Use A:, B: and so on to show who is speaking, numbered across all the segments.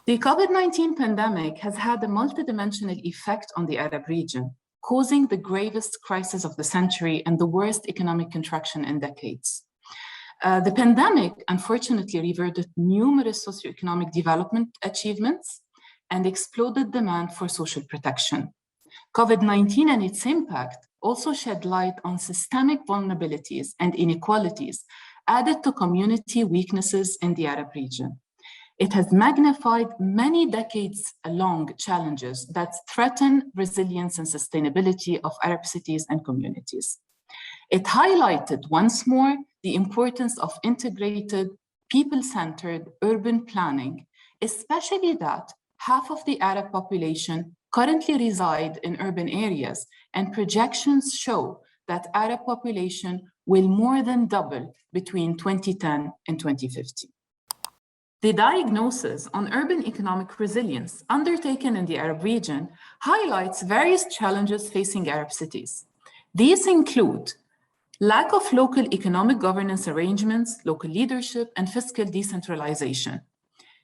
A: The COVID-19 pandemic has had a multidimensional effect on the Arab region, causing the gravest crisis of the century and the worst economic contraction in decades. The pandemic, unfortunately, reverted numerous socioeconomic development achievements and exploded demand for social protection. COVID-19 and its impact also shed light on systemic vulnerabilities and inequalities added to community weaknesses in the Arab region. It has magnified many decades-long challenges that threaten resilience and sustainability of Arab cities and communities. It highlighted once more the importance of integrated, people-centered urban planning, especially that half of the Arab population currently reside in urban areas, and projections show that Arab population will more than double between 2010 and 2050. The diagnosis on urban economic resilience undertaken in the Arab region highlights various challenges facing Arab cities. These include lack of local economic governance arrangements, local leadership, and fiscal decentralization.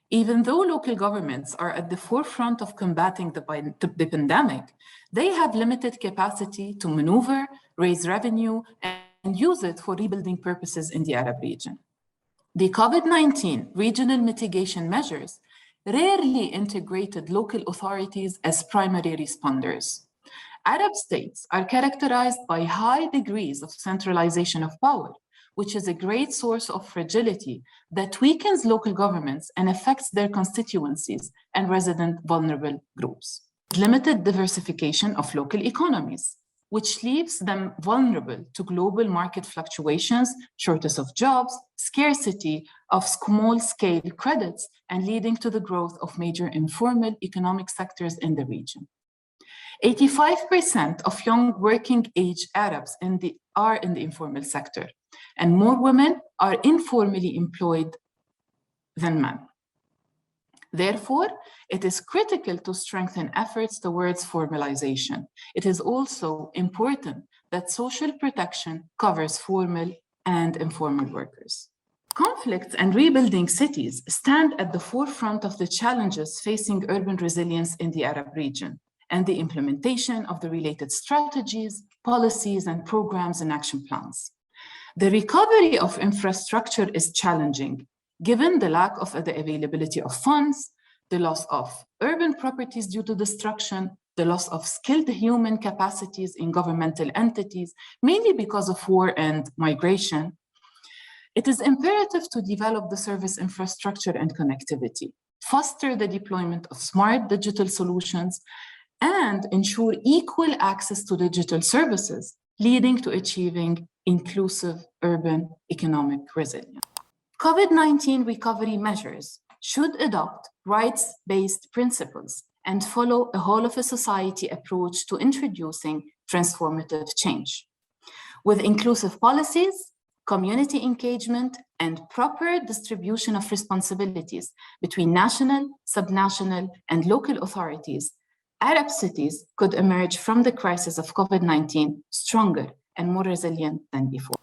A: Even though local governments are at the forefront of combating the pandemic, they have limited capacity to maneuver, raise revenue, and use it for rebuilding purposes in the Arab region. The COVID-19 regional mitigation measures rarely integrated local authorities as primary responders. Arab states are characterized by high degrees of centralization of power, which is a great source of fragility that weakens local governments and affects their constituencies and resident vulnerable groups. Limited diversification of local economies, which leaves them vulnerable to global market fluctuations, shortage of jobs, scarcity of small-scale credits, and leading to the growth of major informal economic sectors in the region. 85% of young working-age Arabs are in the informal sector, and more women are informally employed than men. Therefore, it is critical to strengthen efforts towards formalization. It is also important that social protection covers formal and informal workers. Conflicts and rebuilding cities stand at the forefront of the challenges facing urban resilience in the Arab region and the implementation of the related strategies, policies, and programs and action plans. The recovery of infrastructure is challenging, given the lack of the availability of funds, the loss of urban properties due to destruction, the loss of skilled human capacities in governmental entities, mainly because of war and migration. It is imperative to develop the service infrastructure and connectivity, foster the deployment of smart digital solutions, and ensure equal access to digital services, leading to achieving inclusive urban economic resilience. COVID-19 recovery measures should adopt rights-based principles and follow a whole-of-a-society approach to introducing transformative change. With inclusive policies, community engagement, and proper distribution of responsibilities between national, subnational, and local authorities, Arab cities could emerge from the crisis of COVID-19 stronger and more resilient than before.